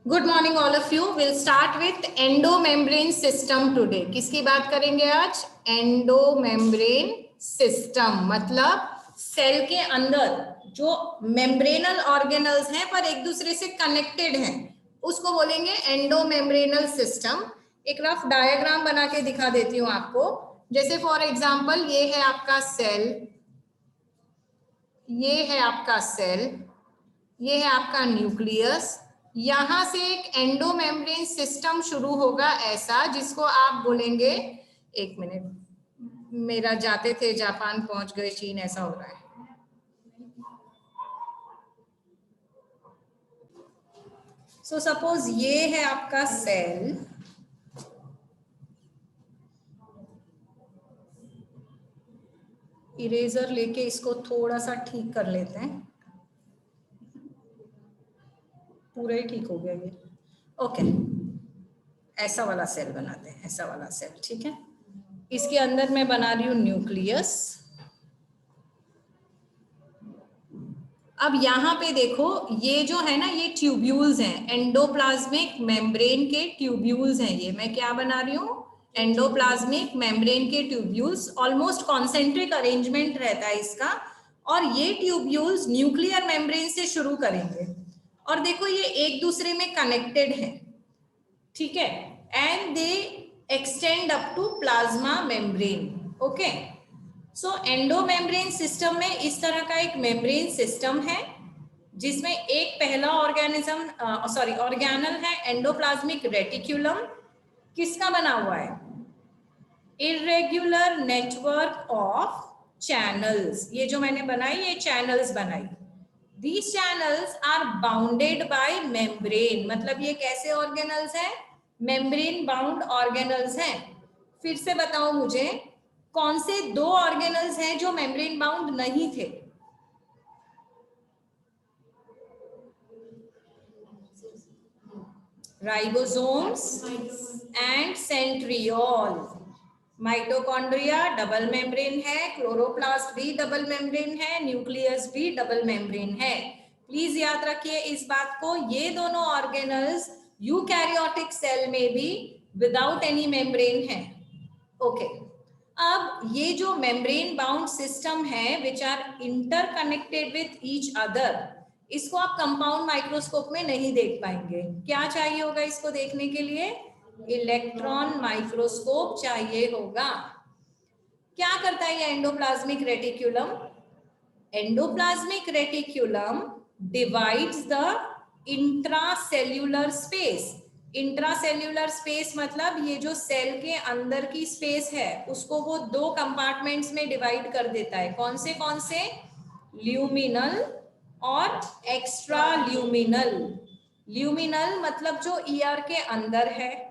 Good morning all of you. Will start with endomembrane system today. किसकी बात करेंगे आज? एंडोमेम्ब्रेन सिस्टम मतलब सेल के अंदर जो मेम्ब्रेनल ऑर्गेनल्स हैं पर एक दूसरे से कनेक्टेड हैं, उसको बोलेंगे एंडोमेम्ब्रेनल सिस्टम। एक रफ डायग्राम बना के दिखा देती हूँ आपको। जैसे फॉर एग्जांपल ये है आपका सेल, ये है आपका सेल, ये है आपका न्यूक्लियस। यहां से एक एंडोमेम्ब्रेन सिस्टम शुरू होगा ऐसा, जिसको आप बोलेंगे, एक मिनट, मेरा जाते थे जापान पहुंच गए चीन, ऐसा हो रहा है। सो सपोज ये है आपका सेल, इरेजर लेके इसको थोड़ा सा ठीक कर लेते हैं, पूरा ही ठीक हो गया ये। ओके, ऐसा वाला सेल बनाते हैं, ऐसा वाला सेल, ठीक है। इसके अंदर मैं बना रही हूँ न्यूक्लियस। अब यहाँ पे देखो, ये जो है ना, ये ट्यूब्यूल्स हैं, एंडोप्लाज्मिक मेम्ब्रेन के ट्यूब्यूल्स हैं। ये मैं क्या बना रही हूँ? एंडोप्लाज्मिक मेम्ब्रेन के ट्यूब्यूल्स। ऑलमोस्ट कॉन्सेंट्रिक अरेंजमेंट रहता है इसका। और ये ट्यूब्यूल्स न्यूक्लियर मेम्ब्रेन से शुरू करेंगे, और देखो ये एक दूसरे में कनेक्टेड है, ठीक है, and they extend up to plasma membrane. Okay, so endomembrane system में इस तरह का एक मेम्ब्रेन सिस्टम है, जिसमें एक पहला ऑर्गेनल है एंडोप्लाज्मिक रेटिक्यूलम। किसका बना हुआ है? Irregular network of channels. ये जो मैंने बनाई, ये चैनल्स बनाई। These channels are bounded by membrane। मतलब ये कैसे ऑर्गेनल्स हैं? मेम्ब्रेन बाउंड ऑर्गेनल्स हैं। फिर से बताओ मुझे, कौन से दो ऑर्गेनल्स हैं जो मेम्ब्रेन बाउंड नहीं थे? Ribosomes and centriole. Mitochondria double membrane है, क्लोरोप्लास्ट भी डबल मेम्ब्रेन है, न्यूक्लियस भी डबल मेम्ब्रेन है। प्लीज याद रखिए इस बात को, ये दोनों ऑर्गेनल्स यूकैरियोटिक सेल में भी विदाउट एनी मेम्ब्रेन है। ओके, अब ये जो मेम्ब्रेन बाउंड सिस्टम है which are interconnected with each other, इसको आप कंपाउंड माइक्रोस्कोप में नहीं देख पाएंगे। क्या चाहिए होगा इसको देखने के लिए? इलेक्ट्रॉन माइक्रोस्कोप चाहिए होगा। क्या करता है ये endoplasmic reticulum? Endoplasmic reticulum divides the intracellular space. Intracellular space मतलब ये जो सेल के अंदर की स्पेस है, उसको वो दो कंपार्टमेंट्स में डिवाइड कर देता है। कौन से? ल्यूमिनल और एक्स्ट्रा ल्यूमिनल। ल्यूमिनल मतलब जो ईआर के अंदर है,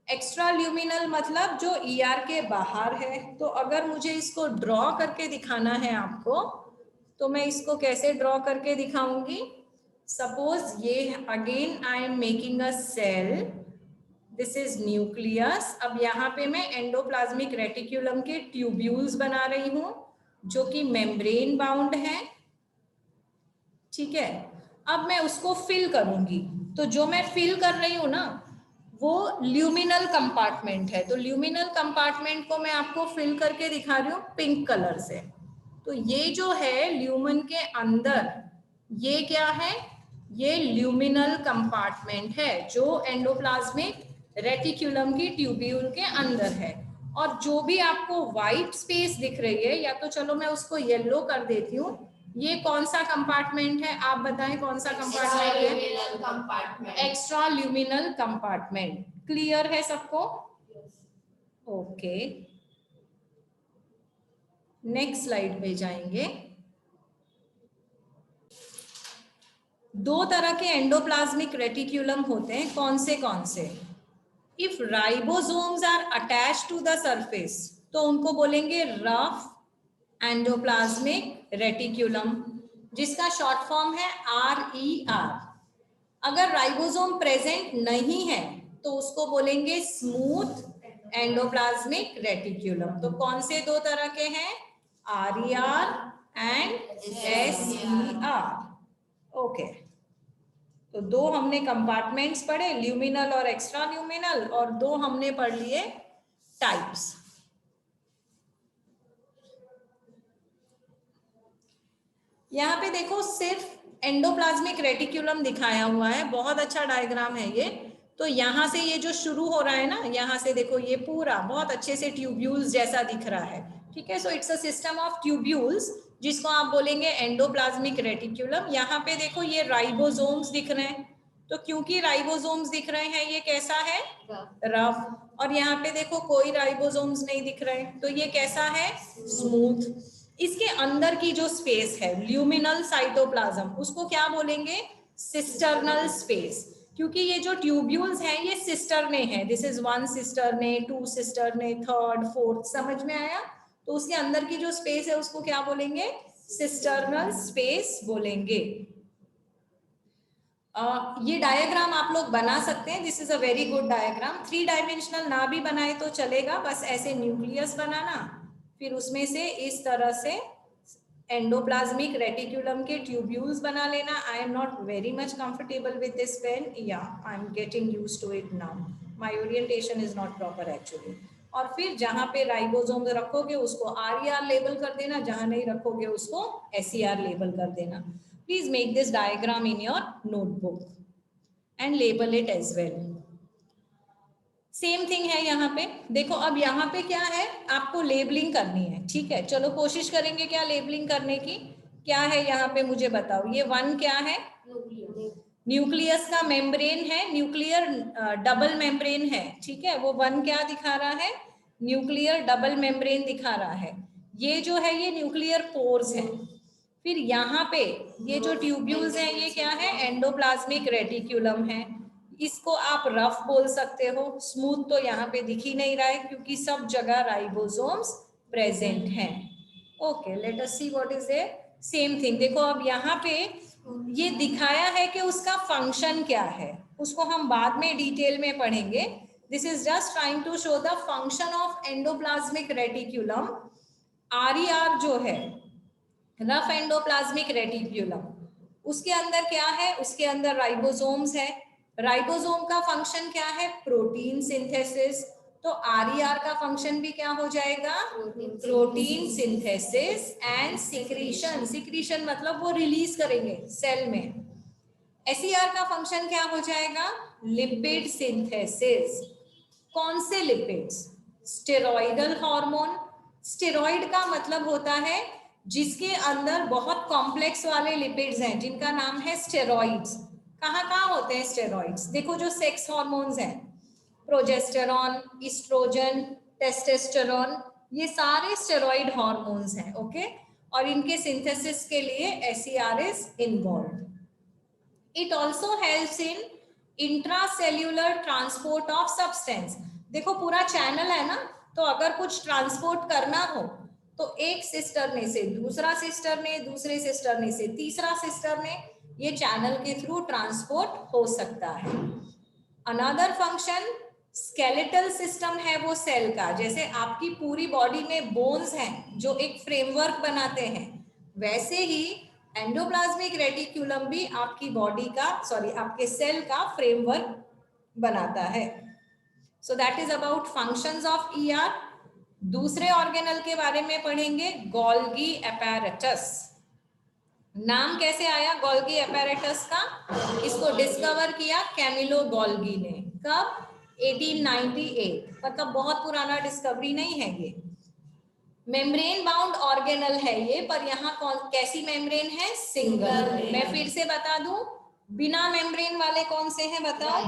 एक्स्ट्रा ल्यूमिनल मतलब जो ईआर के बाहर है। तो अगर मुझे इसको ड्रॉ करके दिखाना है आपको, तो मैं इसको कैसे ड्रॉ करके दिखाऊंगी? सपोज ये again I am making a cell, this is nucleus. अब यहाँ पे मैं एंडोप्लाज्मिक रेटिक्यूलम के ट्यूब्यूल्स बना रही हूँ जो कि मेम्ब्रेन बाउंड है, ठीक है। अब मैं उसको फिल करूंगी, तो जो मैं फिल कर रही हूँ ना, वो ल्यूमिनल कंपार्टमेंट है। तो ल्यूमिनल कंपार्टमेंट को मैं आपको फिल करके दिखा रही हूँ पिंक कलर से। तो ये जो है ल्यूमन के अंदर, ये क्या है? ये ल्यूमिनल कंपार्टमेंट है जो एंडोप्लाज्मिक रेटिक्यूलम की ट्यूब्यूल के अंदर है। और जो भी आपको व्हाइट स्पेस दिख रही है, या तो चलो मैं उसको येलो कर देती हूँ, ये कौन सा कंपार्टमेंट है? आप बताएं कौन सा कंपार्टमेंट है? Extra luminal compartment. क्लियर है सबको? ओके, नेक्स्ट स्लाइड पे जाएंगे। दो तरह के एंडोप्लाज्मिक रेटिक्यूलम होते हैं। कौन से? If ribosomes are attached to the surface, तो उनको बोलेंगे रफ एंडोप्लाज्मिक रेटिक्यूलम, जिसका शॉर्ट फॉर्म है RER। अगर राइबोसोम प्रेजेंट नहीं है तो उसको बोलेंगे स्मूथ एंडोप्लाज्मिक रेटिक्यूलम। तो कौन से दो तरह के हैं? RER and SER। ओके, तो 2 हमने कंपार्टमेंट्स पढ़े, ल्यूमिनल और एक्स्ट्रा ल्यूमिनल, और 2 हमने पढ़ लिए टाइप्स। यहाँ पे देखो सिर्फ एंडोप्लाज्मिक रेटिक्यूलम दिखाया हुआ है, बहुत अच्छा डायग्राम है ये। तो यहाँ से ये जो शुरू हो रहा है ना, यहाँ से देखो ये पूरा बहुत अच्छे से ट्यूब्यूल्स जैसा दिख रहा है, ठीक है। So it's a system of tubules जिसको आप बोलेंगे एंडोप्लाज्मिक रेटिक्यूलम। यहाँ पे देखो ये राइबोसोम्स दिख रहे हैं, तो क्योंकि राइबोसोम्स दिख रहे हैं ये कैसा है, रफ। और यहाँ पे देखो कोई राइबोसोम्स नहीं दिख रहे, तो ये कैसा है, स्मूथ। इसके अंदर की जो स्पेस है ल्यूमिनल साइटोप्लाज्म, उसको क्या बोलेंगे, सिस्टर्नल स्पेस, क्योंकि ये जो ट्यूब्यूल्स हैं ये सिस्टरने हैं। दिस इज 1 सिस्टरने, 2 सिस्टरने, 3rd 4th, समझ में आया। तो उसके अंदर की जो स्पेस है उसको क्या बोलेंगे, सिस्टर्नल स्पेस बोलेंगे। ये डायग्राम आप लोग बना सकते हैं, this is a very good diagram. 3 dimensional ना भी बनाए तो चलेगा, बस ऐसे न्यूक्लियस बनाना, फिर उसमें से इस तरह से एंडोप्लाज्मिक रेटिक्यूलम के ट्यूब्यूल्स बना लेना। I am not very much comfortable with this pen, या I am getting used to it now, my orientation is not proper actually. और फिर जहां पे राइबोसोम रखोगे उसको RER लेबल कर देना, जहां नहीं रखोगे उसको SER लेबल कर देना। Please make this diagram in your notebook and label it as well. Same thing है यहाँ पे, देखो अब यहाँ पे क्या है, आपको लेबलिंग करनी है, ठीक है। चलो कोशिश करेंगे क्या लेबलिंग करने की। क्या है यहाँ पे मुझे बताओ, ये 1 क्या है, न्यूक्लियस का मेम्ब्रेन है, न्यूक्लियर डबल मेम्ब्रेन है, ठीक है। वो 1 क्या दिखा रहा है, न्यूक्लियर डबल मेम्ब्रेन दिखा रहा है। ये जो है ये न्यूक्लियर पोर्स है। फिर यहाँ पे ये जो ट्यूब्यूल्स हैं ये क्या है, एंडोप्लाज्मिक रेटिक्यूलम है। इसको आप रफ बोल सकते हो, स्मूथ तो यहाँ पे दिख ही नहीं रहा है क्योंकि सब जगह राइबोसोम्स प्रेजेंट हैं। Okay, let us see what is there. Same thing देखो, अब यहाँ पे ये दिखाया है कि उसका फंक्शन क्या है, उसको हम बाद में डिटेल में पढ़ेंगे। This is just trying to show the function of endoplasmic reticulum. RER जो है, रफ एंडोप्लाज्मिक रेटिक्यूलम, उसके अंदर क्या है, उसके अंदर राइबोसोम्स है। राइबोसोम का फंक्शन क्या है, प्रोटीन सिंथेसिस। तो RER का फंक्शन भी क्या हो जाएगा, protein synthesis and secretion. Secretion मतलब वो रिलीज करेंगे सेल में। SER का फंक्शन क्या हो जाएगा, लिपिड सिंथेसिस। कौन से लिपिड्स, स्टेरॉइडल हार्मोन। स्टेरॉइड का मतलब होता है जिसके अंदर बहुत कॉम्प्लेक्स वाले लिपिड्स हैं, जिनका नाम है स्टेरॉइड्स। कहाँ कहाँ होते हैं स्टेरॉइड्स, देखो जो सेक्स हार्मोन्स हैं, प्रोजेस्टेरॉन, इस्ट्रोजन, टेस्टोस्टेरोन, ये सारे स्टेरॉइड हार्मोन्स हैं, ओके। और इनके सिंथेसिस के लिए SER is involve. It also helps in intracellular transport of substance. देखो पूरा चैनल है ना, तो अगर कुछ ट्रांसपोर्ट करना हो तो एक सिस्टरने से दूसरा सिस्टरने, दूसरे सिस्टरने से तीसरा सिस्टरने, ये चैनल के थ्रू ट्रांसपोर्ट हो सकता है। अनदर फंक्शन स्केलेटल सिस्टम है वो सेल का, जैसे आपकी पूरी बॉडी में बोन्स हैं जो एक फ्रेमवर्क बनाते हैं, वैसे ही एंडोप्लाज्मिक रेटिक्यूलम भी आपकी बॉडी का, सॉरी आपके सेल का फ्रेमवर्क बनाता है। So that is about functions of ER। दूसरे ऑर्गेनल के बारे में पढ़ेंगे, गोल्गी अपैरेटस। नाम कैसे आया गोल्गी अपैरेटस का, इसको डिस्कवर किया कैमिलो गोल्गी ने। कब, 1898, मतलब बहुत पुराना डिस्कवरी नहीं है ये। मेम्ब्रेन बाउंड ऑर्गेनल है ये, पर यहाँ कैसी मेम्ब्रेन है, सिंगल। मैं फिर से बता दूं, बिना मेम्ब्रेन वाले कौन से हैं बताओ,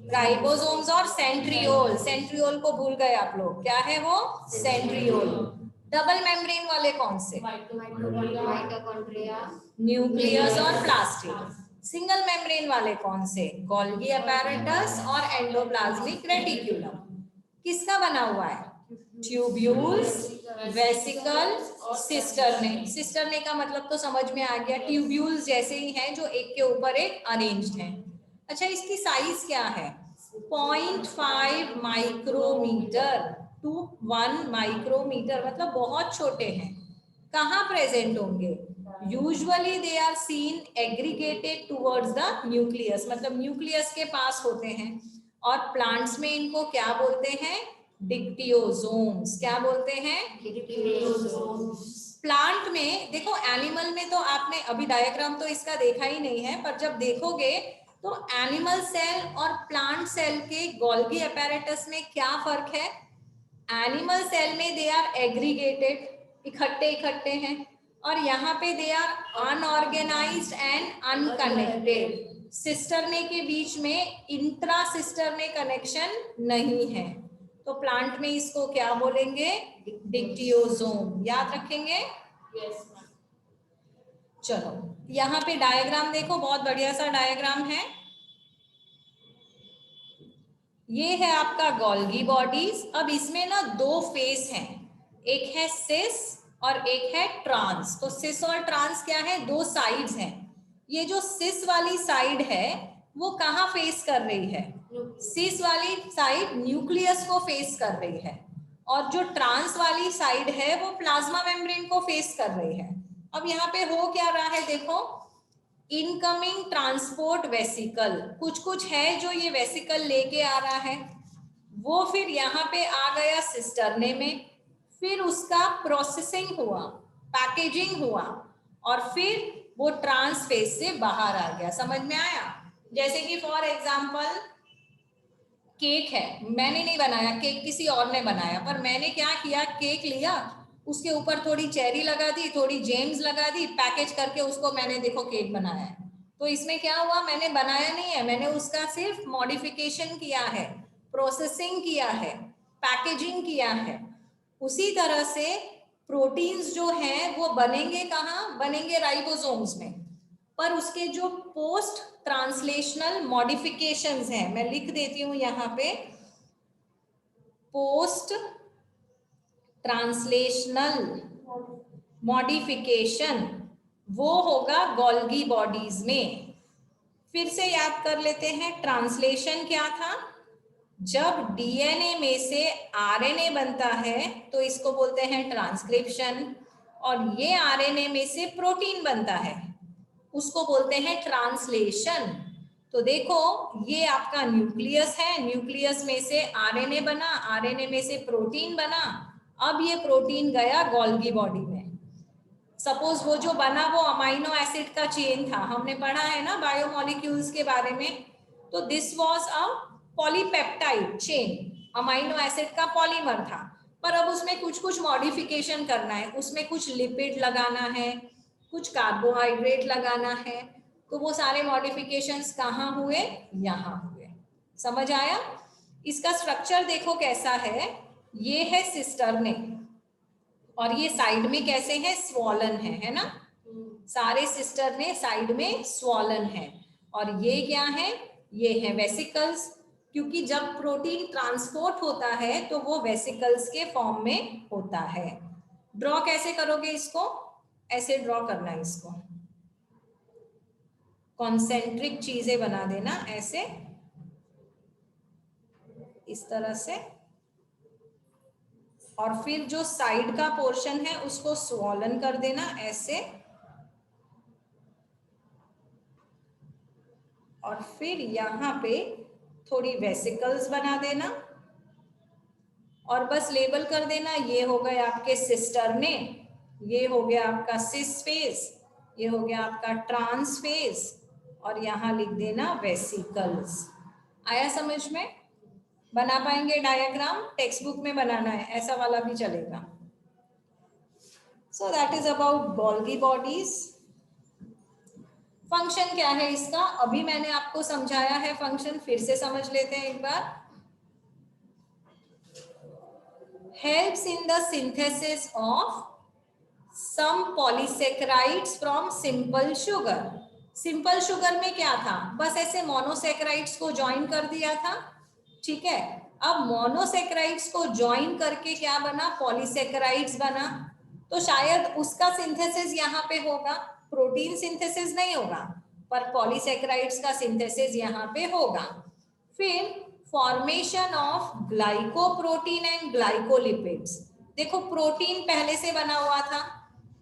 राइबोसोम्स और सेंट्रियोल। सेंट्रियोल को भूल गए आप लोग, क्या है वो, सेंट्रियोल। डबल मेम्ब्रेन वाले कौन से, न्यूक्लियस और प्लास्टिड। सिंगल मेम्ब्रेन वाले कौन से, गोल्गी अपैरेटस और एंडोप्लाज्मिक रेटिक्यूलम। किसका बना हुआ है, ट्यूब्यूल्स, वेसिकल, सिस्टरने। सिस्टरने का मतलब तो समझ में आ गया, ट्यूब्यूल्स जैसे ही हैं जो एक के ऊपर एक अरेंज्ड हैं। अच्छा, इसकी साइज क्या है, 0.5 माइक्रोमीटर टू 1 माइक्रोमीटर, मतलब बहुत छोटे हैं। कहाँ प्रेजेंट होंगे, usually they are seen aggregated towards the nucleus, मतलब न्यूक्लियस के पास होते हैं। और प्लांट्स में इनको क्या बोलते हैं? डिक्टियोसोम्स। क्या बोलते हैं? प्लांट में देखो, एनिमल में तो आपने अभी डायग्राम तो इसका देखा ही नहीं है, पर जब देखोगे तो एनिमल सेल और प्लांट सेल के गोल्गी अपैरेटस में क्या फर्क है? एनिमल सेल में दे आर एग्रीगेटेड, इकट्ठे इकट्ठे हैं, और यहाँ पे they are unorganised and unconnected. Cisternae के बीच में इंट्रा सिस्टरने कनेक्शन नहीं है, तो प्लांट में इसको क्या बोलेंगे? डिक्टियोसोम। याद रखेंगे? यस। चलो यहाँ पे डायग्राम देखो, बहुत बढ़िया सा डायग्राम है। ये है आपका गोल्गी बॉडीज। अब इसमें ना दो फेस हैं, एक है सिस और एक है ट्रांस। तो सिस और ट्रांस क्या है? दो साइड्स हैं। ये जो सिस वाली साइड है वो कहाँ फेस कर रही है? सिस वाली साइड न्यूक्लियस को फेस कर रही है, और जो ट्रांस वाली साइड है वो प्लाज्मा मेम्ब्रेन को फेस कर रही है। अब यहाँ पे हो क्या रहा है देखो, इनकमिंग ट्रांसपोर्ट वेसिकल, कुछ कुछ है जो ये वेसिकल लेके आ रहा है, वो फिर यहाँ पे आ गया सिस्टरने में, फिर उसका प्रोसेसिंग हुआ, पैकेजिंग हुआ, और फिर वो ट्रांस फेस से बाहर आ गया। समझ में आया? जैसे कि फॉर एग्जांपल केक है, मैंने नहीं बनाया केक, किसी और ने बनाया, पर मैंने क्या किया, केक लिया, उसके ऊपर थोड़ी चेरी लगा दी, थोड़ी जेम्स लगा दी, पैकेज करके उसको मैंने देखो केक बनाया है। तो इसमें क्या हुआ? मैंने बनाया नहीं है, मैंने उसका सिर्फ मॉडिफिकेशन किया है, प्रोसेसिंग किया है, पैकेजिंग किया है। उसी तरह से प्रोटीन्स जो हैं वो बनेंगे कहाँ? बनेंगे राइबोसोम्स में, पर उसके जो पोस्ट ट्रांसलेशनल मॉडिफिकेशंस हैं, मैं लिख देती हूं यहाँ पे, पोस्ट ट्रांसलेशनल मॉडिफिकेशन, वो होगा गोल्गी बॉडीज में। फिर से याद कर लेते हैं, ट्रांसलेशन क्या था? जब डीएनए में से आरएनए बनता है तो इसको बोलते हैं ट्रांसक्रिप्शन, और ये आरएनए में से प्रोटीन बनता है, उसको बोलते हैं ट्रांसलेशन। तो देखो ये आपका न्यूक्लियस है, न्यूक्लियस में से आरएनए बना, आरएनए में से प्रोटीन बना, अब ये प्रोटीन गया गोल्गी बॉडी में। सपोज वो जो बना वो अमाइनो एसिड का चेन था, हमने पढ़ा है ना बायोमोलिक्यूल्स के बारे में, तो this was a polypeptide chain, amino acid का पॉलीमर था, पर अब उसमें कुछ कुछ मॉडिफिकेशन करना है, उसमें कुछ लिपिड लगाना है, कुछ कार्बोहाइड्रेट लगाना है, तो वो सारे मॉडिफिकेशंस कहाँ हुए? यहाँ हुए। समझ आया? इसका स्ट्रक्चर देखो कैसा है, ये है सिस्टरने, और ये साइड में कैसे है? स्वॉलन है ना? सारे सिस्टरने साइड में स्वॉलन है, और ये क्या है? ये है वेसिकल्स, क्योंकि जब प्रोटीन ट्रांसपोर्ट होता है तो वो वेसिकल्स के फॉर्म में होता है। ड्रॉ कैसे करोगे इसको? ऐसे ड्रॉ करना है इसको, कॉन्सेंट्रिक चीजें बना देना ऐसे, इस तरह से, और फिर जो साइड का पोर्शन है उसको स्वॉलन कर देना ऐसे, और फिर यहाँ पे थोड़ी वेसिकल्स बना देना, और बस लेबल कर देना, ये हो गए आपके सिस्टरने, ये हो गया आपका सिस फेस, ये हो गया आपका ट्रांस फेस, और यहाँ लिख देना वेसिकल्स। आया समझ में? बना पाएंगे डायग्राम? टेक्स्ट बुक में बनाना है, ऐसा वाला भी चलेगा। So that is about Golgi bodies. Function क्या है इसका? अभी मैंने आपको समझाया है फंक्शन, फिर से समझ लेते हैं एक बार। Helps in the synthesis of some polysaccharides from simple sugar. Simple sugar में क्या था? बस ऐसे मोनोसेकेराइड्स को ज्वाइन कर दिया था, ठीक है। अब मोनोसेकेराइड्स को ज्वाइन करके क्या बना? पॉलीसेकेराइड्स बना, तो शायद उसका सिंथेसिस यहाँ पे होगा, प्रोटीन सिंथेसिस नहीं होगा, पर पॉलीसेकेराइड्स का सिंथेसिस यहाँ पे होगा। फिर formation of glycoprotein and glycolipids. देखो प्रोटीन पहले से बना हुआ था,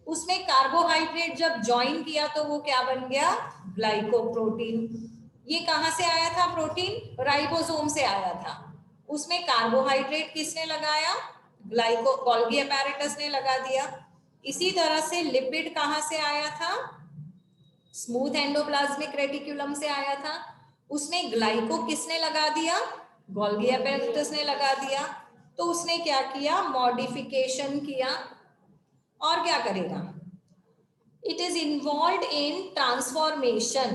उसमें कार्बोहाइड्रेट जब ज्वाइन किया तो वो क्या बन गया, ग्लाइकोप्रोटीन। ये कहां से आया था प्रोटीन, राइबोसोम से आया था। उसमें कार्बोहाइड्रेट किसने लगाया, ग्लाइको गोल्गी अपैरेटस ने लगा दिया। इसी तरह से लिपिड कहां से आया था, स्मूथ एंडोप्लाज्मिक रेटिकुलम से आया था। उसमें ग्लाइको किसने लगा दिया, गोल्गी अपैरेटस ने लगा दिया। तो उसने क्या किया, मॉडिफिकेशन किया। और क्या करेगा, it is involve in transformation.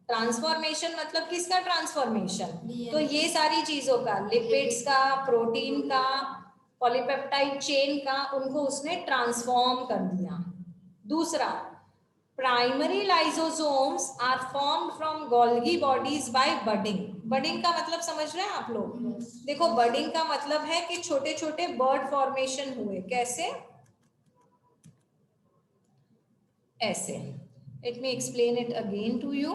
Transformation मतलब किसका ट्रांसफॉर्मेशन, तो ये सारी चीजों का, लिपिड्स का, प्रोटीन का, पॉलीपेप्टाइड चेन का, उनको उसने ट्रांसफॉर्म कर दिया। दूसरा, primary lysosomes are formed from Golgi bodies by budding. Budding का मतलब समझ रहे हैं आप लोग, देखो बडिंग का मतलब है कि छोटे छोटे बर्ड फॉर्मेशन हुए। कैसे, ऐसे। Let me explain it again to you.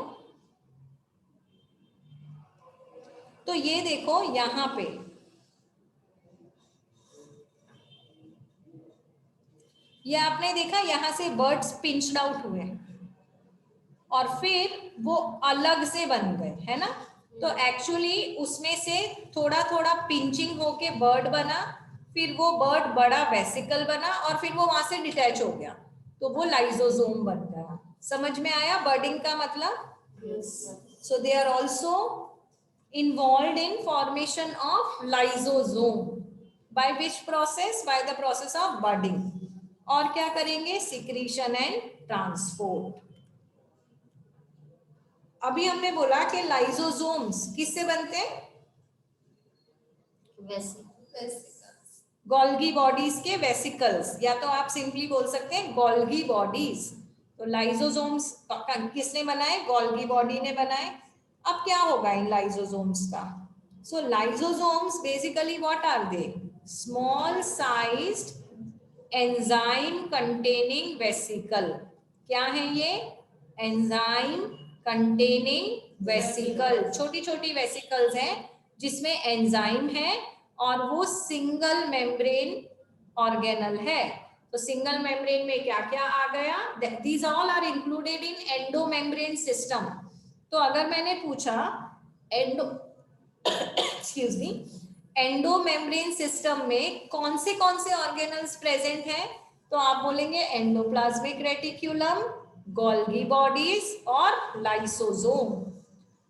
तो ये देखो यहां पे ये आपने देखा, यहां से बर्ड्स पिंच्ड आउट हुए और फिर वो अलग से बन गए, है ना। तो एक्चुअली उसमें से थोड़ा थोड़ा पिंचिंग होके बर्ड बना, फिर वो बर्ड बड़ा वेसिकल बना और फिर वो वहां से डिटैच हो गया, तो वो लाइसोसोम बन गया। समझ में आया बर्डिंग का मतलब? So they are also involved in formation of lysosome. By which process? By the process of budding. और क्या करेंगे, secretion and transport. अभी हमने बोला कि लाइसोसोम्स किससे बनते हैं, गोल्गी बॉडीज के वेसिकल्स, या तो आप सिंपली बोल सकते हैं गोल्गी बॉडीज। तो लाइसोसोम्स किसने बनाए, गोल्गी बॉडी ने बनाए। अब क्या होगा इन लाइसोसोम्स का, so lysosomes basically what are they, small sized enzyme containing vesicle. क्या है ये, एंजाइम कंटेनिंग वेसिकल, छोटी छोटी वेसिकल्स हैं जिसमें एंजाइम है और वो सिंगल मेम्ब्रेन ऑर्गेनल है। तो सिंगल मेम्ब्रेन में क्या क्या आ गया, these all are included in endomembrane system. तो अगर मैंने पूछा endo excuse me, endomembrane system में कौन से ऑर्गेनल्स प्रेजेंट हैं, तो आप बोलेंगे एंडोप्लाज्मिक रेटिक्यूलम, गोल्गी बॉडीज और लाइसोसोम।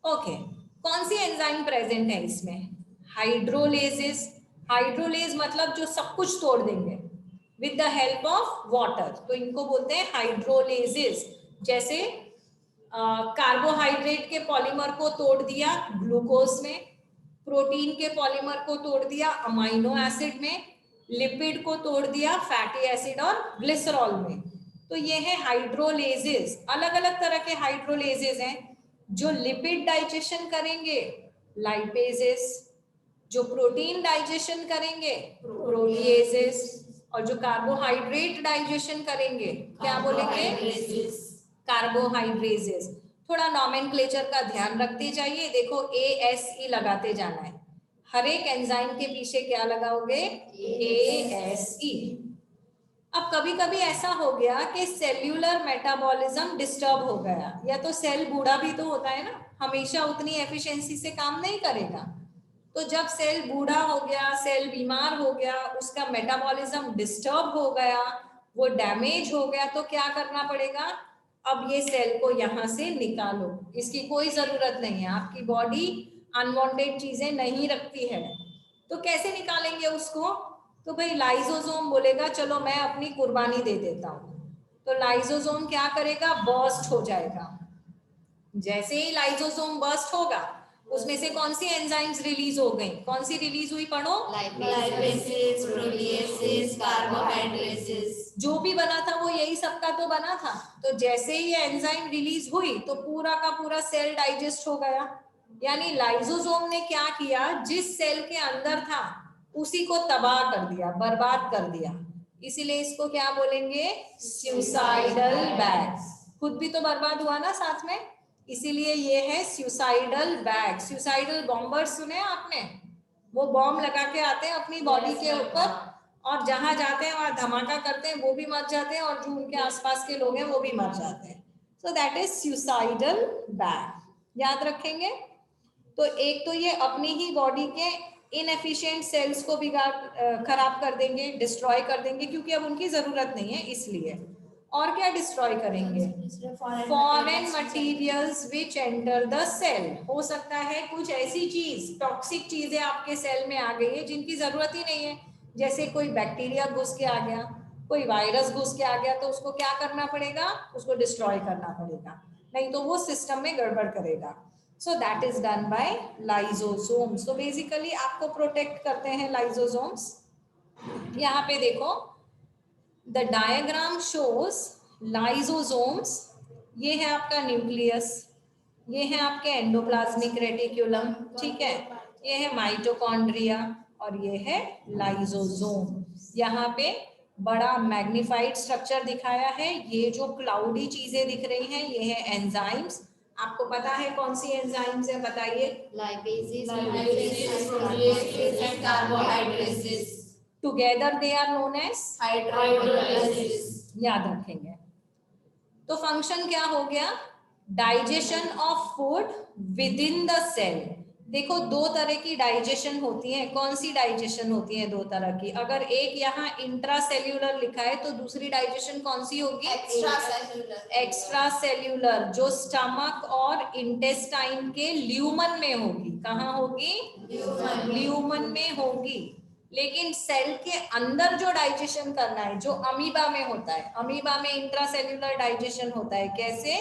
ओके, कौन सी एंजाइम प्रेजेंट है इसमें, हाइड्रोलेजेस। हाइड्रोलेज मतलब जो सब कुछ तोड़ देंगे with the help of water, तो इनको बोलते हैं हाइड्रोलेजेस। जैसे कार्बोहाइड्रेट के पॉलीमर को तोड़ दिया ग्लूकोज में, प्रोटीन के पॉलीमर को तोड़ दिया अमाइनो एसिड में, लिपिड को तोड़ दिया फैटी एसिड और ग्लिसरॉल में। तो ये है हाइड्रोलेजेस। अलग अलग तरह के हाइड्रोलेजेस हैं। जो लिपिड डाइजेशन करेंगे लाइपेजेस, जो प्रोटीन डाइजेशन करेंगे प्रोटीएजेस, और जो कार्बोहाइड्रेट डाइजेशन करेंगे क्या बोलेंगे, कार्बोहाइड्रेजेस। थोड़ा नॉमेनक्लेचर का ध्यान रखते जाइए, देखो ASE लगाते जाना है, हर एक एंजाइम के पीछे क्या लगाओगे, ASE। अब कभी कभी ऐसा हो गया कि सेल्यूलर मेटाबॉलिज्म डिस्टर्ब हो गया, या तो सेल बूढ़ा भी तो होता है ना, हमेशा उतनी एफिशिएंसी से काम नहीं करेगा। तो जब सेल बूढ़ा हो गया, सेल बीमार हो गया, उसका मेटाबॉलिज्म डिस्टर्ब हो गया, वो डैमेज हो गया, तो क्या करना पड़ेगा, अब ये सेल को यहाँ से निकालो, इसकी कोई जरूरत नहीं है, आपकी बॉडी अनवांटेड चीजें नहीं रखती है। तो कैसे निकालेंगे उसको, तो भाई लाइसोसोम बोलेगा चलो मैं अपनी कुर्बानी दे देता हूँ। तो लाइसोसोम क्या करेगा, बर्स्ट हो जाएगा। जैसे ही लाइसोसोम बर्स्ट होगा, उसमें से कौन सी एंजाइम्स रिलीज हो गई, कौन सी रिलीज हुई पढ़ो, लाइपेसेस, प्रोटीएसेस, कार्बोहाइड्रेसेस, जो भी बना था वो यही सबका तो बना था। तो जैसे ही ये एंजाइम रिलीज हुई तो पूरा का पूरा सेल डाइजेस्ट हो गया। यानी लाइसोसोम ने क्या किया, जिस सेल के अंदर था उसी को तबाह कर दिया, बर्बाद कर दिया। इसीलिए इसको क्या बोलेंगे, सुसाइडल बैग। खुद भी तो बर्बाद हुआ ना साथ में, इसीलिए ये है सुसाइडल बैग। सुसाइडल बॉम्बर्स सुने आपने, वो बॉम्ब लगा के आते हैं अपनी बॉडी के ऊपर और जहां जाते हैं वहां धमाका करते हैं, वो भी मर जाते हैं, और जो उनके आसपास के लोग हैं वो भी मर जाते हैं। So that is suicidal bag, याद रखेंगे। तो एक तो ये अपनी ही बॉडी के इनएफिशिएंट सेल्स को खराब कर देंगे, डिस्ट्रॉय कर देंगे, क्योंकि अब उनकी जरूरत नहीं है इसलिए। और क्या डिस्ट्रॉय करेंगे? Foreign materials which enter the cell. हो सकता है कुछ ऐसी चीज, टॉक्सिक चीजें आपके सेल में आ गई है जिनकी जरूरत ही नहीं है, जैसे कोई बैक्टीरिया घुस के आ गया, कोई वायरस घुस के आ गया, तो उसको क्या करना पड़ेगा? उसको डिस्ट्रॉय करना पड़ेगा, नहीं तो वो सिस्टम में गड़बड़ करेगा। So that is done by lysosomes. So basically आपको प्रोटेक्ट करते हैं lysosomes. यहाँ पे देखो, the diagram shows lysosomes. ये है आपका न्यूक्लियस, ये है आपके एंडोप्लाज्मिक रेटिकुलम, ठीक है, ये है माइटोकॉन्ड्रिया, और ये है लाइसोसोम। यहाँ पे बड़ा मैग्निफाइड स्ट्रक्चर दिखाया है। ये जो क्लाउडी चीजें दिख रही हैं ये है एंजाइम्स। आपको पता है कौन सी एंजाइम्स है, बताइए? Lipases, proteases, and carbohydrates. Together they are known as Hydrolysis. याद रखेंगे। तो फंक्शन क्या हो गया? Digestion of food within the cell. देखो दो तरह की डाइजेशन होती है। कौन सी डाइजेशन होती है? दो तरह की। अगर एक यहाँ इंट्रासेल्यूलर लिखा है तो दूसरी डाइजेशन कौन सी होगी? Extracellular. एक्स्ट्रा सेल्यूलर, जो स्टमक और इंटेस्टाइन के ल्यूमन में होगी। कहाँ होगी? ल्यूमन में होगी। लेकिन सेल के अंदर जो डाइजेशन करना है, जो अमीबा में होता है, अमीबा में इंट्रासेल्यूलर डाइजेशन होता है। कैसे?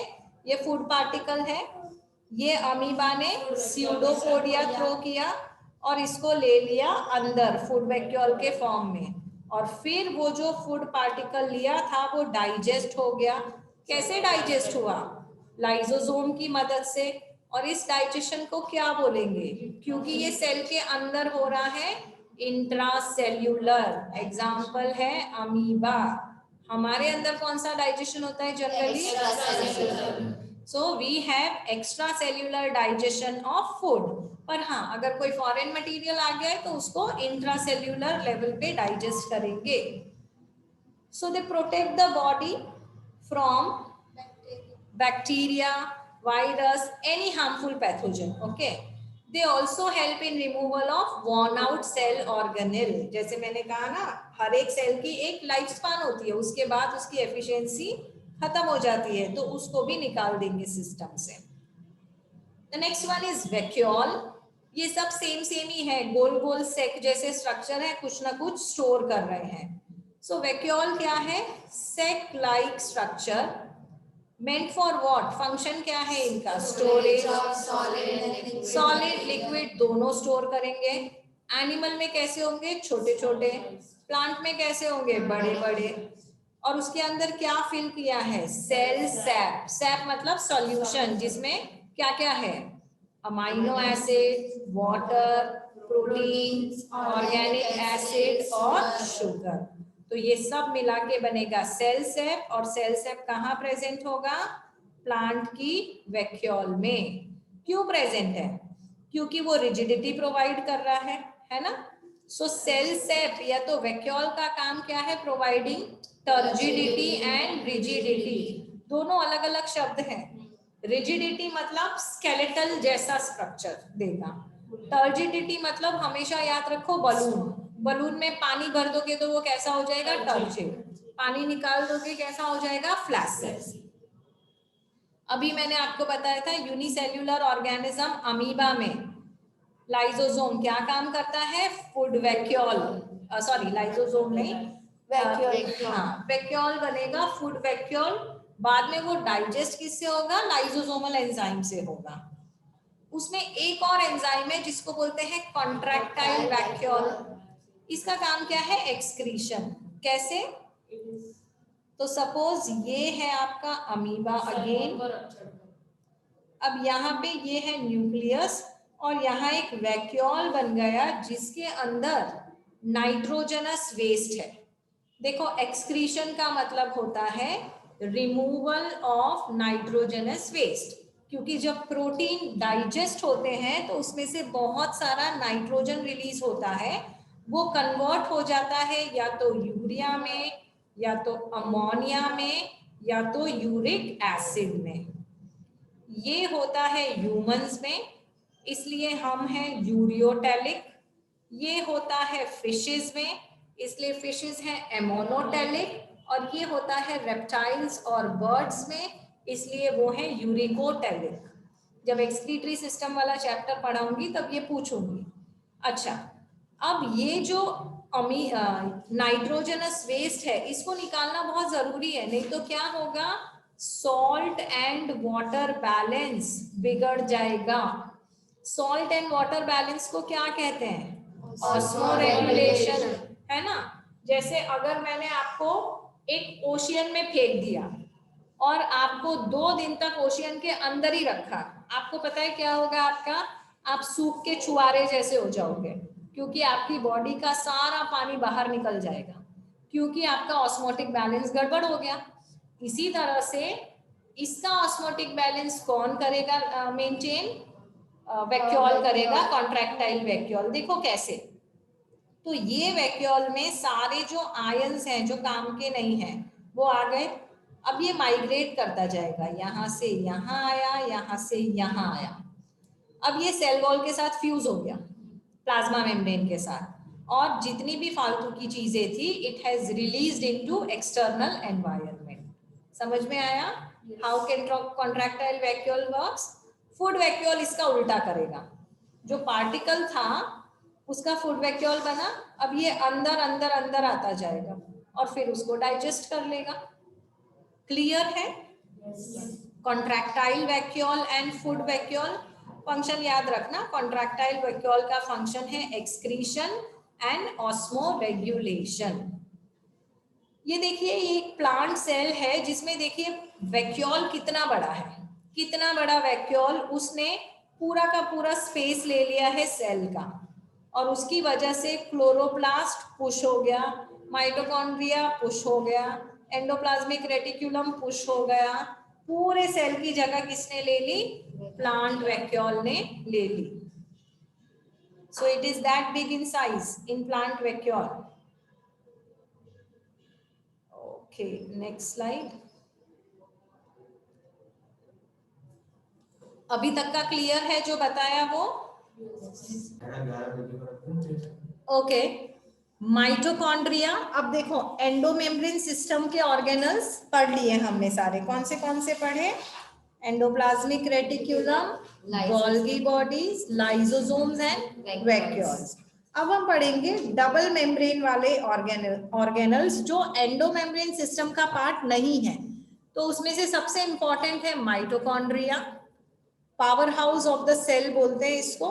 ये फूड पार्टिकल है, ये अमीबा ने स्यूडोपोडिया थ्रो किया और इसको ले लिया अंदर फूड वैक्यूल के फॉर्म में, और फिर वो जो फूड पार्टिकल लिया था वो डाइजेस्ट हो गया। कैसे डाइजेस्ट हुआ? लाइसोसोम की मदद से। और इस डाइजेशन को क्या बोलेंगे? क्योंकि ये सेल के अंदर हो रहा है, इंट्रासेल्यूलर। एग्जाम्पल है अमीबा। हमारे अंदर कौन सा डाइजेशन होता है generally? Extracellular. So we have extracellular digestion of food. पर हाँ, अगर कोई फॉरेन मटेरियल आ गया है तो उसको इंट्रासेल्यूलर लेवल पे डाइजेस्ट करेंगे। So they protect the body from bacteria, virus, any harmful pathogen. Okay, they also help in removal of worn out cell organelle. जैसे मैंने कहा ना, हर एक सेल की एक लाइफ स्पान होती है, उसके बाद उसकी एफिशिएंसी खत्म हो जाती है, तो उसको भी निकाल देंगे सिस्टम से। The next one is vacuole. ये सब सेम ही है, गोल गोल सेक जैसे स्ट्रक्चर है, कुछ ना कुछ स्टोर कर रहे हैं। सो वैक्यूल क्या है? Sac like structure. Meant for what? Function क्या है इनका? स्टोरेज। सॉलिड लिक्विड दोनों स्टोर करेंगे। एनिमल में कैसे होंगे? छोटे छोटे। प्लांट में कैसे होंगे? बड़े बड़े। और उसके अंदर क्या फिल किया है? Cell sap. सैप मतलब सॉल्यूशन, जिसमें क्या क्या है? Amino acid, water, protein, organic acid और शुगर। तो ये सब मिला के बनेगा सेल सैप। और सेल सैप कहाँ प्रेजेंट होगा? प्लांट की वैक्यूल में। क्यों प्रेजेंट है? क्योंकि वो रिजिडिटी प्रोवाइड कर रहा है ना। सो सेल सैप या तो वैक्यूल का काम क्या है? Providing turgidity and rigidity. दोनों अलग अलग शब्द हैं। रिजिडिटी मतलब स्केलेटल जैसा स्ट्रक्चर देगा। टर्जिडिटी मतलब हमेशा याद रखो बलून। बलून में पानी भर दोगे तो वो कैसा हो जाएगा? टर्जिड। पानी निकाल दोगे कैसा हो जाएगा? फ्लैसिड। अभी मैंने आपको बताया था यूनिसेल्यूलर ऑर्गेनिज्म अमीबा में लाइसोसोम क्या काम करता है? Food vacuole. सॉरी, लाइसोसोम नहीं, वैक्यूल। हाँ, वैक्यूल बनेगा, फूड वैक्यूल। बाद में वो डाइजेस्ट किससे होगा? लाइसोसोमल एंजाइम से होगा। उसमें एक और एंजाइम है जिसको बोलते हैं कॉन्ट्रैक्टाइल वैक्यूल। इसका काम क्या है? एक्सक्रीशन। कैसे? तो सपोज ये है आपका अमीबा अगेन। अब यहाँ पे ये है न्यूक्लियस और यहाँ एक वैक्यूल बन गया जिसके अंदर नाइट्रोजनस वेस्ट है। देखो, एक्सक्रीशन का मतलब होता है रिमूवल ऑफ नाइट्रोजनस वेस्ट, क्योंकि जब प्रोटीन डाइजेस्ट होते हैं तो उसमें से बहुत सारा नाइट्रोजन रिलीज होता है। वो कन्वर्ट हो जाता है या तो यूरिया में, या तो अमोनिया में, या तो यूरिक एसिड में। ये होता है ह्यूमंस में, इसलिए हम हैं यूरियोटेलिक। ये होता है फिशेस में, इसलिए फिशेस हैं एमोनोटेलिक। और ये होता है रेप्टाइल्स और बर्ड्स में, इसलिए वो है यूरिकोटेलिक। जब एक्सक्रीटरी सिस्टम वाला चैप्टर पढ़ाऊंगी तब ये पूछूंगी। अच्छा, अब ये जो नाइट्रोजनस वेस्ट है इसको निकालना बहुत जरूरी है, नहीं तो क्या होगा, सॉल्ट एंड वाटर बैलेंस बिगड़ जाएगा। सॉल्ट एंड वाटर बैलेंस को क्या कहते हैं, ऑस्मोरेगुलेशन, है ना। जैसे अगर मैंने आपको एक ओशियन में फेंक दिया और आपको 2 दिन तक ओशियन के अंदर ही रखा, आपको पता है क्या होगा आपका, आप सूख के छुआरे जैसे हो जाओगे, क्योंकि आपकी बॉडी का सारा पानी बाहर निकल जाएगा, क्योंकि आपका ऑस्मोटिक बैलेंस गड़बड़ हो गया। इसी तरह से इसका ऑस्मोटिक बैलेंस कौन करेगा मेंटेन, वैक्यूल करेगा, कॉन्ट्रैक्टाइल वैक्यूल। देखो कैसे, तो ये वैक्यूल में सारे जो आयंस हैं जो काम के नहीं हैं वो आ गए। अब ये माइग्रेट करता जाएगा, यहाँ से यहाँ आया, यहाँ से यहाँ आया। अब ये सेल वॉल के साथ फ्यूज हो गया, प्लाज्मा मेम्ब्रेन के साथ, और जितनी भी फालतू की चीजें थी it has released into external environment. समझ में आया how can contractile vacuole works. Food vacuole इसका उल्टा करेगा, जो पार्टिकल था उसका फूड वैक्यूल बना, अब ये अंदर अंदर अंदर आता जाएगा और फिर उसको डाइजेस्ट कर लेगा। क्लियर है, contractile vacuole and food vacuole. Function याद रखना, कॉन्ट्रैक्टाइल वैक्यूल का फंक्शन है एक्सक्रीशन एंड ऑस्मोरेगुलेशन। ये देखिए, ये एक प्लांट सेल है जिसमें देखिए वैक्यूल कितना बड़ा है, कितना बड़ा वैक्यूल, उसने पूरा का पूरा स्पेस ले लिया है सेल का, और उसकी वजह से क्लोरोप्लास्ट पुश हो गया, माइटोकॉन्ड्रिया पुश हो गया, एंडोप्लाज्मिक रेटिकुलम पुश हो गया, पूरे सेल की जगह किसने ले ली, प्लांट वैक्यूल ने ले ली। So it is that big in size in plant vacuole. Okay, next slide. अभी तक का क्लियर है जो बताया वो? Okay, mitochondria. अब देखो, एंडोमेम्ब्रेन सिस्टम के ऑर्गेनल्स पढ़ लिए हमने सारे, कौन से पढ़े, endoplasmic reticulum, Golgi bodies, lysosomes and vacuoles. अब हम पढ़ेंगे डबल मेम्ब्रेन वाले ऑर्गेनल्स जो एंडोमेम्ब्रेन सिस्टम का पार्ट नहीं है। तो उसमें से सबसे इंपॉर्टेंट है mitochondria, power house of the cell बोलते हैं इसको।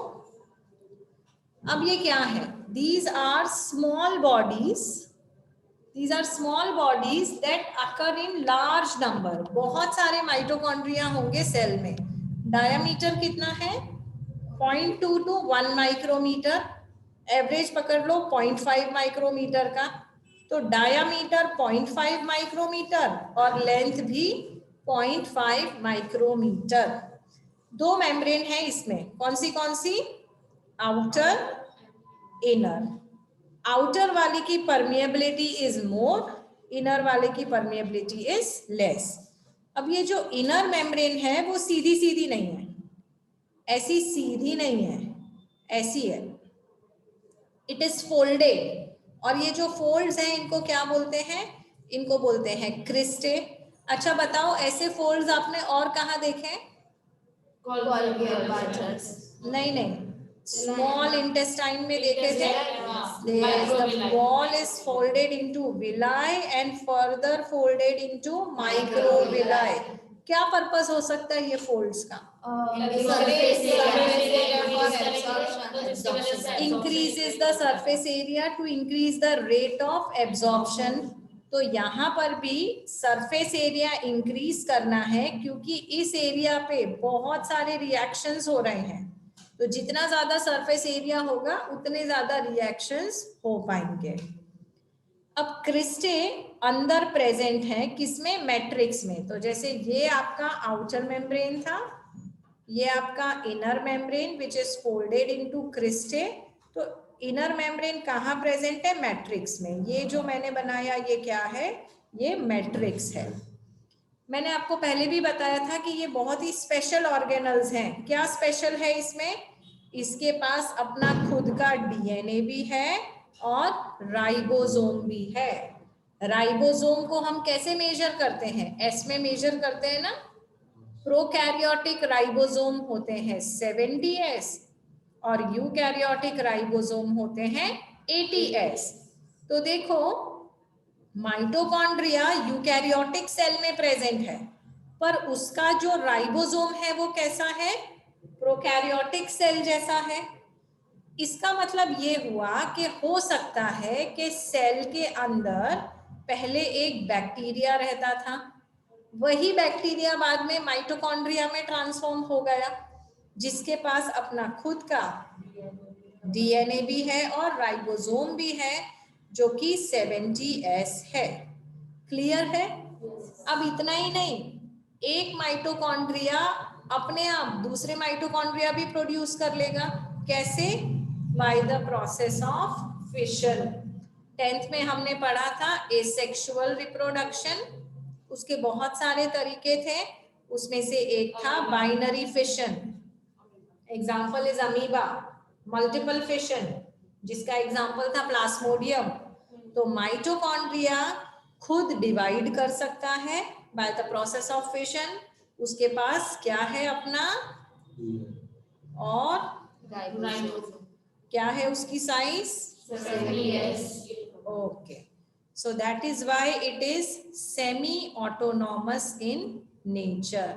अब ये क्या है, these are small bodies that occur in large number। बहुत सारे माइटोकॉन्ड्रिया होंगे सेल में। डायमीटर कितना है, 0.2 to 1 माइक्रोमीटर, एवरेज पकड़ लो 0.5 माइक्रोमीटर का। तो डायमीटर 0.5 माइक्रोमीटर और लेंथ भी 0.5 माइक्रोमीटर। 2 मेम्ब्रेन है इसमें, कौन सी, आउटर, इनर। आउटर वाले की परमिएबिलिटी इज मोर, इनर वाले की परमिएबिलिटी इज लेस। अब ये जो इनर मेम्ब्रेन है वो सीधी सीधी नहीं है, ऐसी सीधी नहीं है, ऐसी है, इट इज फोल्डेड। और ये जो फोल्ड्स हैं इनको क्या बोलते हैं, इनको बोलते हैं क्रिस्टे। अच्छा बताओ, ऐसे फोल्ड्स आपने और कहाँ देखे? नहीं, स्मॉल इंटेस्टाइन में देखे थे। The wall is folded into villi and further folded into microvilli। क्या पर्पस हो सकता है ये फोल्ड्स का? Increases the surface area to increase the rate of absorption। तो यहाँ पर भी सरफेस एरिया इंक्रीज करना है, क्योंकि इस एरिया पे बहुत सारे रिएक्शंस हो रहे हैं। तो जितना ज्यादा सरफेस एरिया होगा उतने ज्यादा रिएक्शंस हो पाएंगे। अब क्रिस्टे अंदर प्रेजेंट है किसमें, मैट्रिक्स में। तो जैसे ये आपका आउटर मेम्ब्रेन था, ये आपका inner membrane which is folded into cristae. तो इनर मेम्ब्रेन कहाँ प्रेजेंट है? मैट्रिक्स में। ये जो मैंने बनाया ये क्या है? ये मैट्रिक्स है। मैंने आपको पहले भी बताया था कि ये बहुत ही स्पेशल ऑर्गेनल्स हैं। क्या स्पेशल है इसमें? इसके पास अपना खुद का डीएनए भी है और राइबोसोम भी है। राइबोसोम को हम कैसे मेजर करते हैं? एस में मेजर करते हैं ना। प्रोकैरियोटिक राइबोसोम होते हैं 70S और यूकैरियोटिक राइबोसोम होते हैं 80S। तो देखो माइटोकॉन्ड्रिया यूकैरियोटिक सेल में प्रेजेंट है, पर उसका जो राइबोसोम है वो कैसा है? प्रोकैरियोटिक सेल जैसा है। इसका मतलब ये हुआ कि हो सकता है कि सेल के अंदर पहले एक बैक्टीरिया रहता था, वही बैक्टीरिया बाद में माइटोकॉन्ड्रिया में ट्रांसफॉर्म हो गया, जिसके पास अपना खुद का डीएनए भी है और राइबोसोम भी है, जो कि 70S है। क्लियर है? अब इतना ही नहीं, एक माइटोकॉन्ड्रिया अपने आप दूसरे माइटोकॉन्ड्रिया भी प्रोड्यूस कर लेगा। कैसे? By the process of fission. 10th में हमने पढ़ा था एसेक्सुअल रिप्रोडक्शन, उसके बहुत सारे तरीके थे, उसमें से एक था binary fission. Example is amoeba. Multiple fission, जिसका एग्जाम्पल था प्लास्मोडियम। तो माइटोकॉन्ड्रिया खुद डिवाइड कर सकता है by the process of fission. उसके पास क्या है? अपना, और क्या है उसकी size? 70S. Okay, so that is why it is semi autonomous in nature.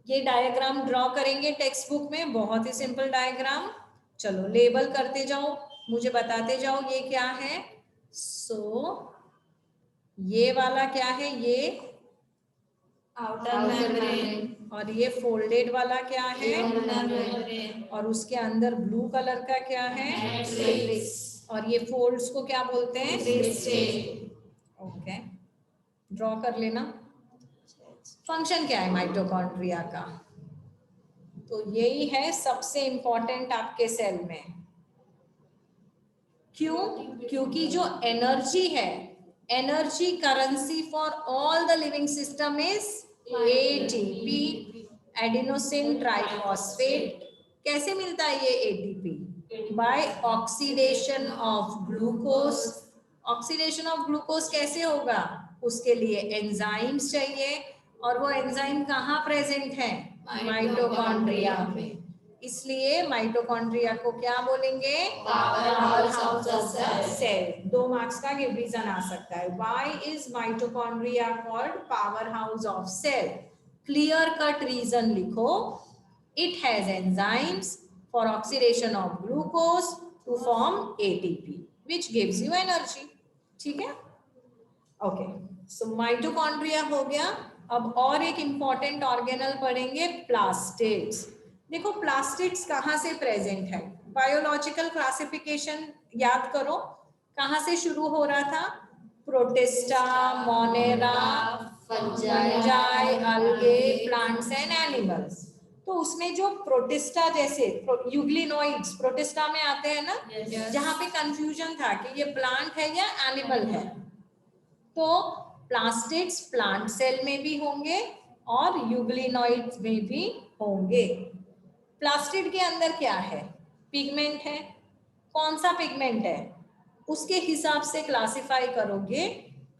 ये डायग्राम ड्रॉ करेंगे टेक्स्ट बुक में, बहुत ही सिंपल डायग्राम। चलो लेबल करते जाओ, मुझे बताते जाओ ये क्या है। सो ये वाला क्या है? ये Outer membrane. और ये फोल्डेड वाला क्या है? Inner membrane. और उसके अंदर ब्लू कलर का क्या है? Matrix. और ये फोल्ड्स को क्या बोलते हैं? Crystal. ओके, ड्रॉ कर लेना। फंक्शन क्या है माइटोकॉन्ड्रिया का? तो यही है सबसे इंपॉर्टेंट आपके सेल में। क्यों? क्योंकि जो एनर्जी है, energy currency for all the living system is ATP, adenosine triphosphate. कैसे मिलता है ये ATP? By oxidation of glucose. Oxidation of glucose कैसे होगा? उसके लिए एंजाइम्स चाहिए, और वो एंजाइम कहाँ प्रेजेंट है? माइटोकॉन्ड्रिया में। इसलिए माइटोकॉन्ड्रिया को क्या बोलेंगे? Power house of the cell. 2 marks का रिवीजन आ सकता है। Why is mitochondria called power house of cell? Clear cut reason लिखो। It has enzymes for oxidation of glucose to form ATP, which gives you energy. ठीक है? Okay, so mitochondria हो गया। अब और एक इंपॉर्टेंट ऑर्गेनल पढ़ेंगे, प्लास्टिड्स। देखो प्लास्टिड्स कहाँ से प्रेजेंट है? बायोलॉजिकल क्लासिफिकेशन याद करो, कहाँ से शुरू हो रहा था? प्रोटिस्टा, मोनेरा, फंजाई, अलगे, प्लांट्स एंड एनिमल्स। तो उसमें जो प्रोटिस्टा जैसे यूग्लिनोइड्स प्रोटिस्टा में आते हैं ना, जहाँ पे कंफ्यूजन था कि ये प्लांट है या एनिमल है। तो प्लास्टिड्स प्लांट सेल में भी होंगे और यूग्लिनोइड्स में भी होंगे। प्लास्टिड के अंदर क्या है? पिगमेंट है। कौन सा पिगमेंट है? उसके हिसाब से क्लासिफाई करोगे,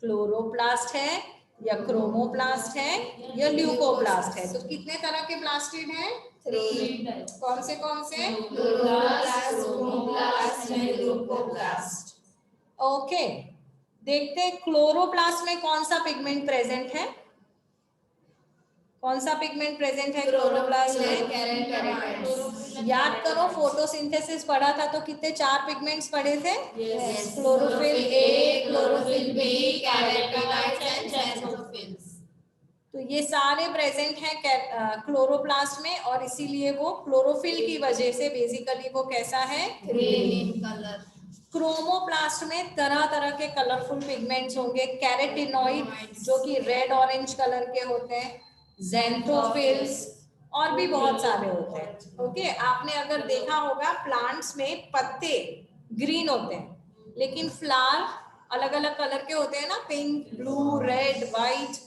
क्लोरोप्लास्ट है या क्रोमोप्लास्ट है या ल्यूकोप्लास्ट है। तो कितने तरह के प्लास्टिड हैं? 3. कौन से? Chloroplast, chromoplast and leucoplast. Okay, देखते हैं क्लोरोप्लास्ट में कौन सा पिगमेंट प्रेजेंट है। कौन सा पिगमेंट प्रेजेंट है क्लोरोप्लास्ट में? याद करो, फोटोसिंथेसिस पढ़ा था तो कितने 4 पिगमेंट्स पढ़े थे? Chlorophyll A, chlorophyll B, carotenoids and xanthophylls. तो ये सारे प्रेजेंट हैं क्लोरोप्लास्ट में, और इसीलिए वो क्लोरोफिल की वजह से बेसिकली वो कैसा है? Green in colour. क्रोमोप्लास्ट में तरह तरह के कलरफुल पिगमेंट्स होंगे। कैरोटीनॉइड जो कि रेड ऑरेंज कलर के होते हैं, ज़ैंथोफिल्स और भी बहुत सारे होते हैं। ओके, आपने अगर देखा होगा प्लांट्स में पत्ते ग्रीन होते हैं, लेकिन फ्लावर अलग अलग कलर के होते हैं ना, पिंक, ब्लू, रेड, वाइट।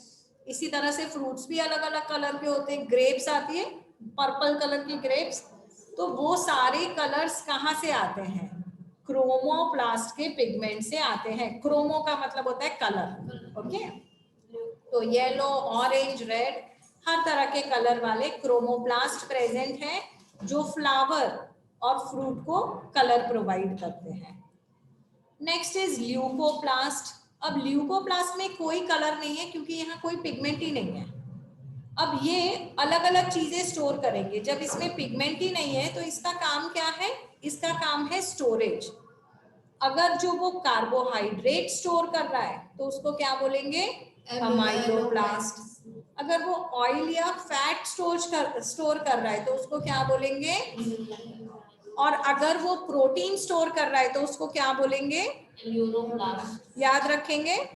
इसी तरह से फ्रूट्स भी अलग अलग कलर के होते हैं। ग्रेप्स आती है पर्पल कलर की ग्रेप्स, तो वो सारे कलर्स कहाँ से आते हैं? क्रोमोप्लास्ट के पिगमेंट से आते हैं। क्रोमो का मतलब होता है कलर, ओके। तो येलो, ऑरेंज, रेड, हर तरह के कलर वाले क्रोमोप्लास्ट प्रेजेंट हैं, जो फ्लावर और फ्रूट को कलर प्रोवाइड करते हैं। Next is leucoplast. अब ल्यूकोप्लास्ट में कोई कलर नहीं है क्योंकि यहाँ कोई पिगमेंट ही नहीं है। अब ये अलग अलग चीजें स्टोर करेंगे। जब इसमें पिगमेंट ही नहीं है तो इसका काम क्या है? इसका काम है स्टोरेज। अगर जो वो कार्बोहाइड्रेट स्टोर कर रहा है तो उसको क्या बोलेंगे? अमाइलोप्लास्ट। अगर वो ऑयल या फैट स्टोर कर रहा है तो उसको क्या बोलेंगे? और अगर वो प्रोटीन स्टोर कर रहा है तो उसको क्या बोलेंगे? न्यूरोप्लास्ट। याद रखेंगे।